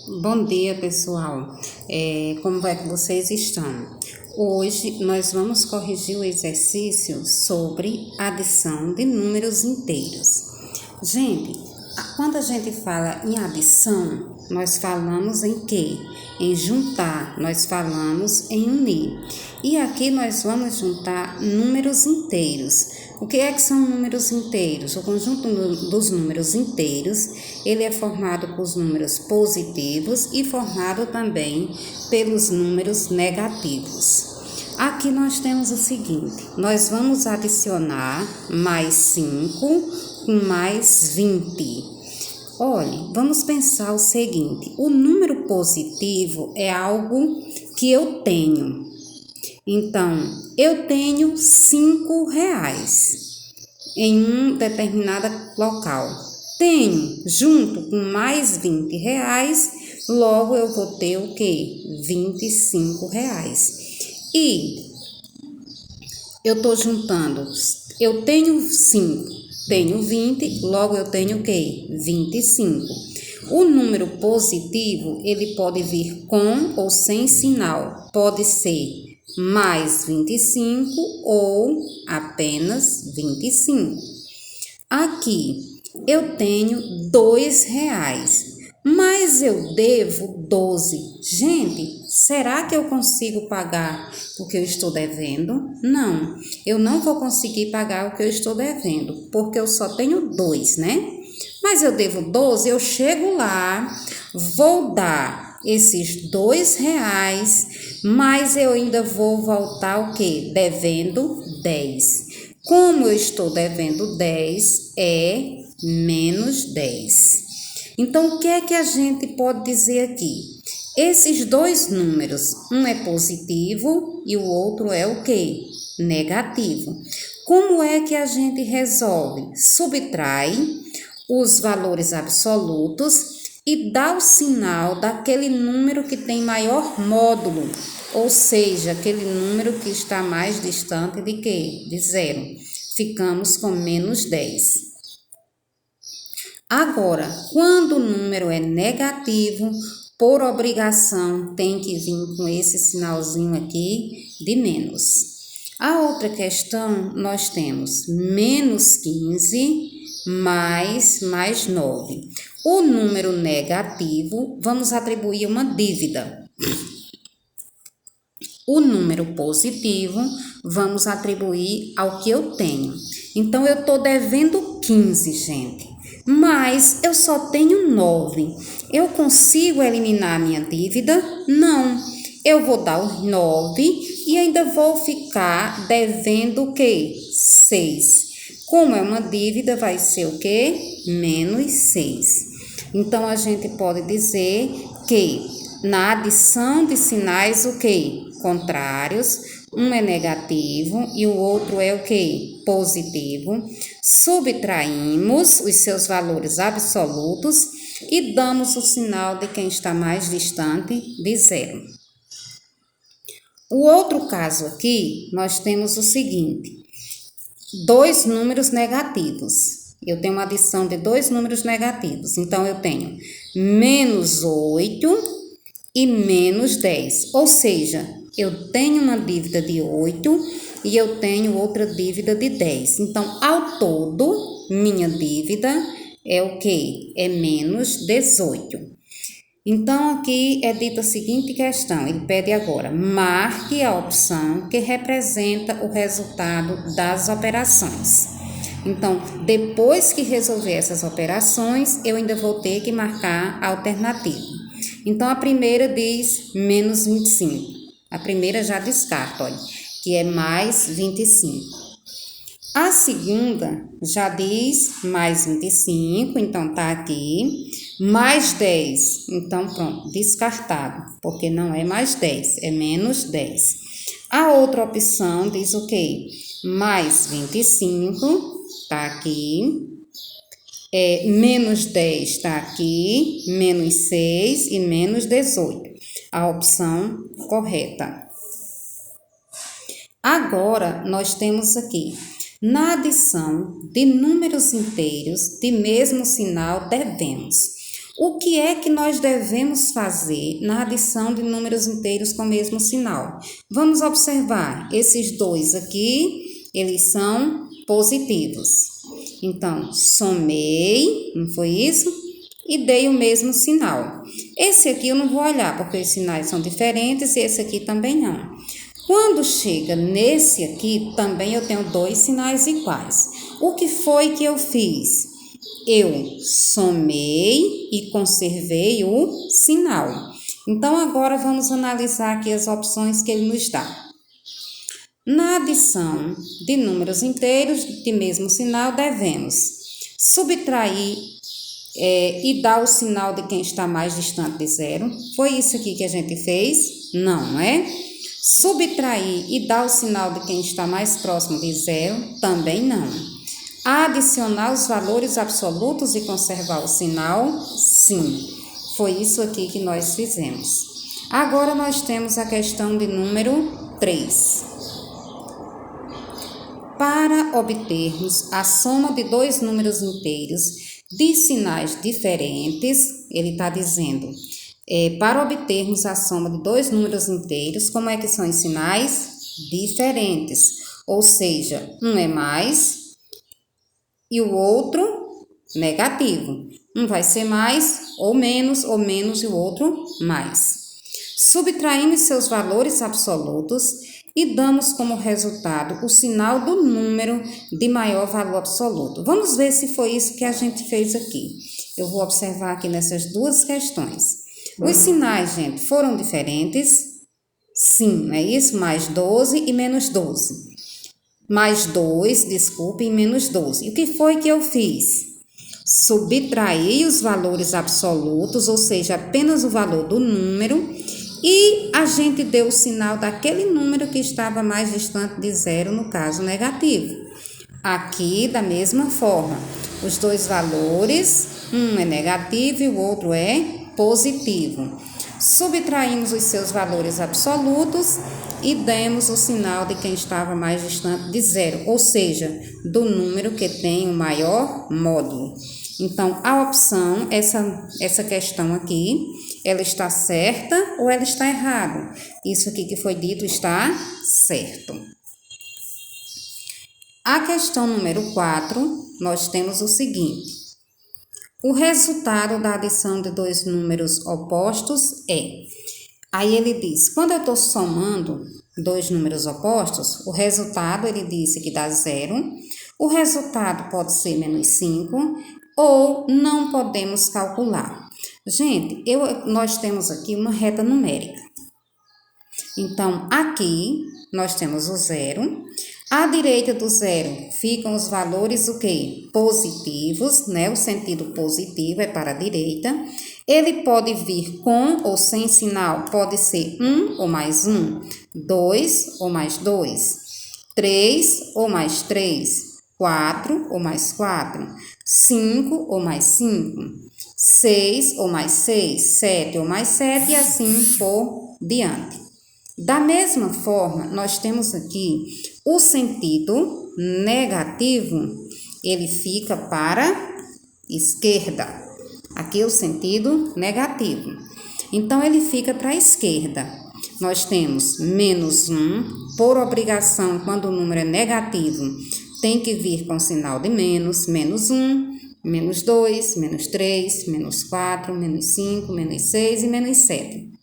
Bom dia, pessoal. Como é que vocês estão? Hoje nós vamos corrigir o exercício sobre adição de números inteiros. Gente, quando a gente fala em adição, nós falamos em quê? Em juntar, nós falamos em unir. E aqui nós vamos juntar números inteiros. O que é que são números inteiros? O conjunto dos números inteiros, ele é formado por números positivos e formado também pelos números negativos. Aqui nós temos o seguinte, nós vamos adicionar mais 5 com mais 20. Olhe, vamos pensar o seguinte, o número positivo é algo que eu tenho. Então, eu tenho 5 reais em um determinado local. Tenho junto com mais 20 reais, logo eu vou ter o quê? 25 reais. E eu estou juntando, eu tenho 5, tenho 20, logo eu tenho o quê? 25. O número positivo, ele pode vir com ou sem sinal, pode ser mais 25 ou apenas 25. Aqui eu tenho 2 reais, mas eu devo 12. Gente, será que eu consigo pagar o que eu estou devendo? Não, eu não vou conseguir pagar o que eu estou devendo, porque eu só tenho 2, né? Mas eu devo 12, eu chego lá, vou dar esses 2 reais, mas eu ainda vou voltar o quê? Devendo 10. Como eu estou devendo 10, é menos 10. Então, o que é que a gente pode dizer aqui? Esses dois números, um é positivo e o outro é o quê? Negativo. Como é que a gente resolve? Subtrai os valores absolutos e dá o sinal daquele número que tem maior módulo, ou seja, aquele número que está mais distante de quê? De zero. Ficamos com menos 10. Agora, quando o número é negativo, por obrigação tem que vir com esse sinalzinho aqui de menos. A outra questão, nós temos menos 15 mais 9. O número negativo, vamos atribuir uma dívida. O número positivo, vamos atribuir ao que eu tenho. Então, eu estou devendo 15, gente, mas eu só tenho 9. Eu consigo eliminar a minha dívida? Não. Eu vou dar os 9 e ainda vou ficar devendo o quê? 6. Como é uma dívida, vai ser o quê? Menos 6. Então, a gente pode dizer que na adição de sinais, o quê? Contrários, um é negativo e o outro é o quê? Positivo. Subtraímos os seus valores absolutos e damos o sinal de quem está mais distante de zero. O outro caso aqui, nós temos o seguinte, dois números negativos. Eu tenho uma adição de dois números negativos. Então, eu tenho menos 8 e menos 10. Ou seja, eu tenho uma dívida de 8 e eu tenho outra dívida de 10. Então, ao todo, minha dívida é o quê? É menos 18. Então, aqui é dita a seguinte questão, ele pede agora, marque a opção que representa o resultado das operações. Então, depois que resolver essas operações, eu ainda vou ter que marcar a alternativa. Então, a primeira diz menos 25. A primeira já descarta, olha, que é mais 25. A segunda já diz mais 25, então tá aqui. Mais 10, então pronto, descartado, porque não é mais 10, é menos 10. A outra opção diz o quê? Mais 25, tá aqui. Menos 10 tá aqui, menos 6 e menos 18. A opção correta. Agora, nós temos aqui, na adição de números inteiros de mesmo sinal, devemos. O que é que nós devemos fazer na adição de números inteiros com o mesmo sinal? Vamos observar, esses dois aqui, eles são positivos. Então, somei, não foi isso? E dei o mesmo sinal. Esse aqui eu não vou olhar, porque os sinais são diferentes e esse aqui também não. Quando chega nesse aqui, também eu tenho dois sinais iguais. O que foi que eu fiz? Eu somei e conservei o sinal. Então, agora vamos analisar aqui as opções que ele nos dá. Na adição de números inteiros de mesmo sinal, devemos subtrair e dar o sinal de quem está mais distante de zero. Foi isso aqui que a gente fez? Não é? Subtrair e dar o sinal de quem está mais próximo de zero? Também não. Adicionar os valores absolutos e conservar o sinal? Sim. Foi isso aqui que nós fizemos. Agora nós temos a questão de número 3. Para obtermos a soma de dois números inteiros de sinais diferentes, ele está dizendo, para obtermos a soma de dois números inteiros, como é que são os sinais? Diferentes. Ou seja, um é mais e o outro negativo. Um vai ser mais ou menos e o outro mais. Subtraímos seus valores absolutos e damos como resultado o sinal do número de maior valor absoluto. Vamos ver se foi isso que a gente fez aqui. Eu vou observar aqui nessas duas questões. Os sinais, gente, foram diferentes? Sim, não é isso? Mais 12 e menos 12. Mais 2, desculpe, e menos 12. E o que foi que eu fiz? Subtraí os valores absolutos, ou seja, apenas o valor do número, e a gente deu o sinal daquele número que estava mais distante de zero, no caso negativo. Aqui, da mesma forma, os dois valores, um é negativo e o outro é positivo. Subtraímos os seus valores absolutos e demos o sinal de quem estava mais distante de zero, ou seja, do número que tem o maior módulo. Então, a opção, essa questão aqui, ela está certa ou ela está errada? Isso aqui que foi dito está certo. A questão número 4, nós temos o seguinte. O resultado da adição de dois números opostos é... Aí ele diz, quando eu estou somando dois números opostos, o resultado, ele disse que dá 0. O resultado pode ser menos 5 ou não podemos calcular. Gente, nós temos aqui uma reta numérica. Então, aqui nós temos o 0. À direita do 0 ficam os valores o quê? Positivos, né? O sentido positivo é para a direita. Ele pode vir com ou sem sinal, pode ser 1 ou mais 1, 2 ou mais 2, 3 ou mais 3, 4 ou mais 4, 5 ou mais 5, 6 ou mais 6, 7 ou mais 7 e assim por diante. Da mesma forma, nós temos aqui o sentido negativo, ele fica para a esquerda. Aqui é o sentido negativo. Então, ele fica para a esquerda. Nós temos menos 1, por obrigação, quando o número é negativo, tem que vir com sinal de menos, menos 1, menos 2, menos 3, menos 4, menos 5, menos 6 e menos 7.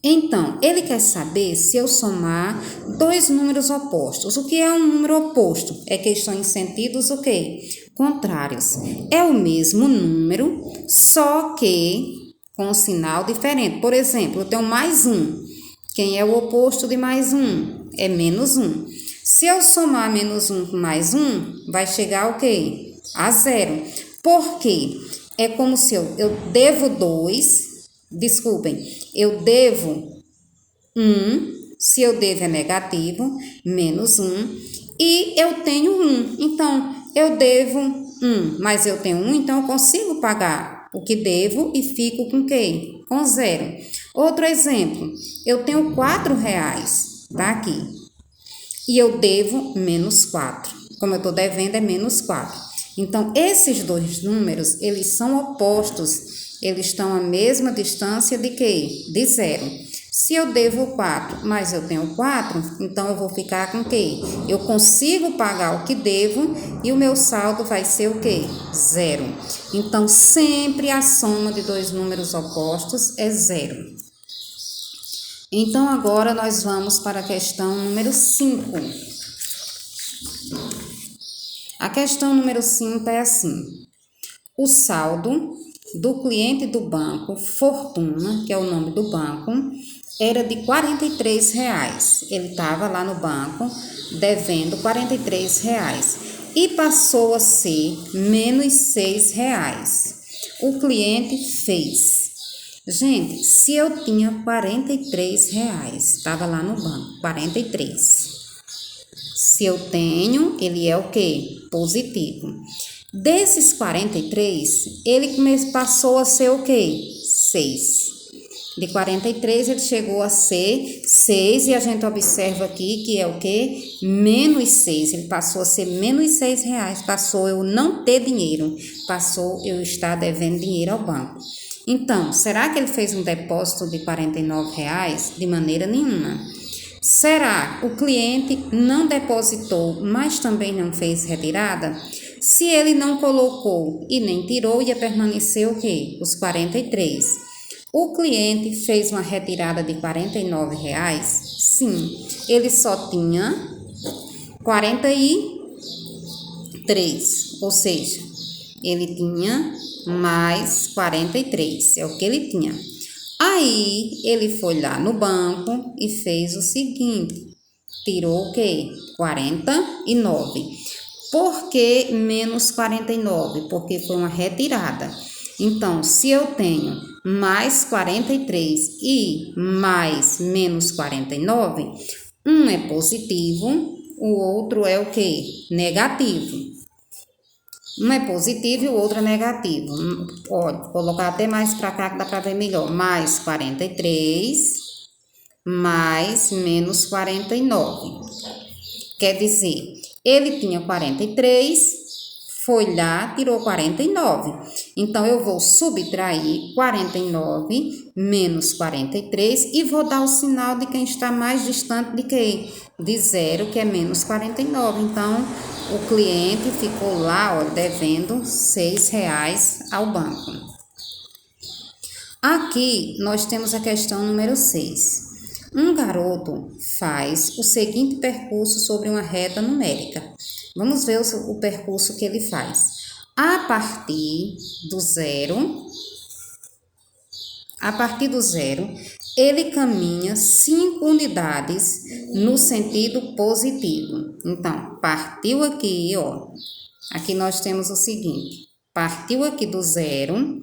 Então, ele quer saber se eu somar dois números opostos. O que é um número oposto? É que estão em sentidos o quê? Contrários. É o mesmo número, só que com um sinal diferente. Por exemplo, eu tenho mais 1. Quem é o oposto de mais 1? É menos 1. Se eu somar menos 1 com mais 1, vai chegar ao quê? A 0. Por quê? É como se eu devo 2... Desculpem, eu devo 1, se eu devo é negativo, menos 1, e eu tenho 1. Então, eu devo 1, mas eu tenho 1, então eu consigo pagar o que devo e fico com o quê? Com 0. Outro exemplo, eu tenho R$4, tá aqui, e eu devo menos 4. Como eu estou devendo, é menos 4. Então, esses dois números, eles são opostos, eles estão à mesma distância de quê? De zero. Se eu devo 4, mas eu tenho 4, então eu vou ficar com o quê? Eu consigo pagar o que devo e o meu saldo vai ser o quê? 0. Então, sempre a soma de dois números opostos é 0. Então, agora nós vamos para a questão número 5. A questão número 5 é assim: o saldo do cliente do banco Fortuna, que é o nome do banco, era de R$ 43. Ele estava lá no banco devendo R$ 43 e passou a ser menos R$ 6. O cliente fez. Gente, se eu tinha R$ 43, estava lá no banco, 43. Se eu tenho, ele é o quê? Positivo. Desses 43, ele passou a ser o quê? 6. De 43, ele chegou a ser 6 e a gente observa aqui que é o quê? Menos 6. Ele passou a ser menos R$ 6. Passou eu não ter dinheiro. Passou eu estar devendo dinheiro ao banco. Então, será que ele fez um depósito de R$ 49? De maneira nenhuma. Será o cliente não depositou, mas também não fez retirada? Se ele não colocou e nem tirou, ia permanecer o quê? Os 43. O cliente fez uma retirada de R$ 49? Sim, ele só tinha 43, ou seja, ele tinha mais 43, é o que ele tinha. Aí, ele foi lá no banco e fez o seguinte, tirou o quê? 49. Por que menos 49? Porque foi uma retirada. Então, se eu tenho mais 43 e mais menos 49, um é positivo, o outro é o quê? Negativo. Um é positivo e o outro é negativo. Olha, vou colocar até mais para cá que dá para ver melhor. Mais 43, mais menos 49. Quer dizer, ele tinha 43, foi lá, tirou 49. Então, eu vou subtrair 49 menos 43 e vou dar o sinal de quem está mais distante de quê? De 0, que é menos 49. Então, o cliente ficou lá, ó, devendo R$ 6 ao banco. Aqui, nós temos a questão número 6. Um garoto faz o seguinte percurso sobre uma reta numérica. Vamos ver o percurso que ele faz. A partir do zero, ele caminha 5 unidades no sentido positivo. Então, partiu aqui, ó. Aqui nós temos o seguinte. Partiu aqui do zero,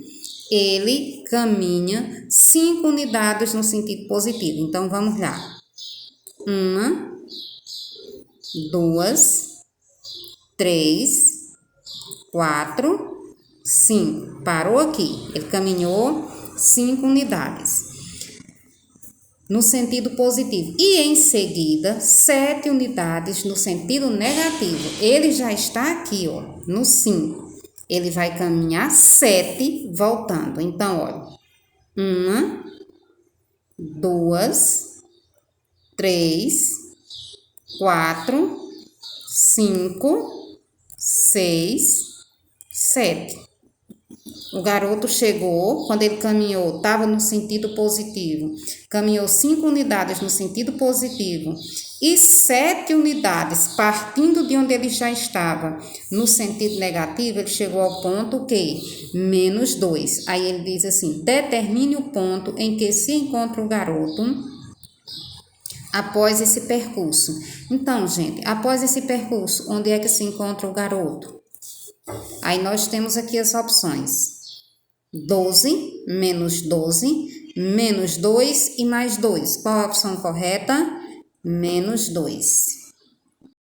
ele caminha 5 unidades no sentido positivo. Então, vamos lá. 1, 2, 3, 4, 5. Parou aqui. Ele caminhou 5 unidades no sentido positivo. E em seguida, 7 unidades no sentido negativo. Ele já está aqui, ó, no 5. Ele vai caminhar 7 voltando. Então, olha. 1, 2, 3, 4, 5, 6, 7. O garoto chegou, quando ele caminhou, estava no sentido positivo. Caminhou 5 unidades no sentido positivo e 7 unidades partindo de onde ele já estava no sentido negativo. Ele chegou ao ponto o quê? Menos 2. Aí ele diz assim, determine o ponto em que se encontra o garoto após esse percurso. Então, gente, após esse percurso, onde é que se encontra o garoto? Aí nós temos aqui as opções. 12, menos 2 e mais 2. Qual a opção correta? Menos 2.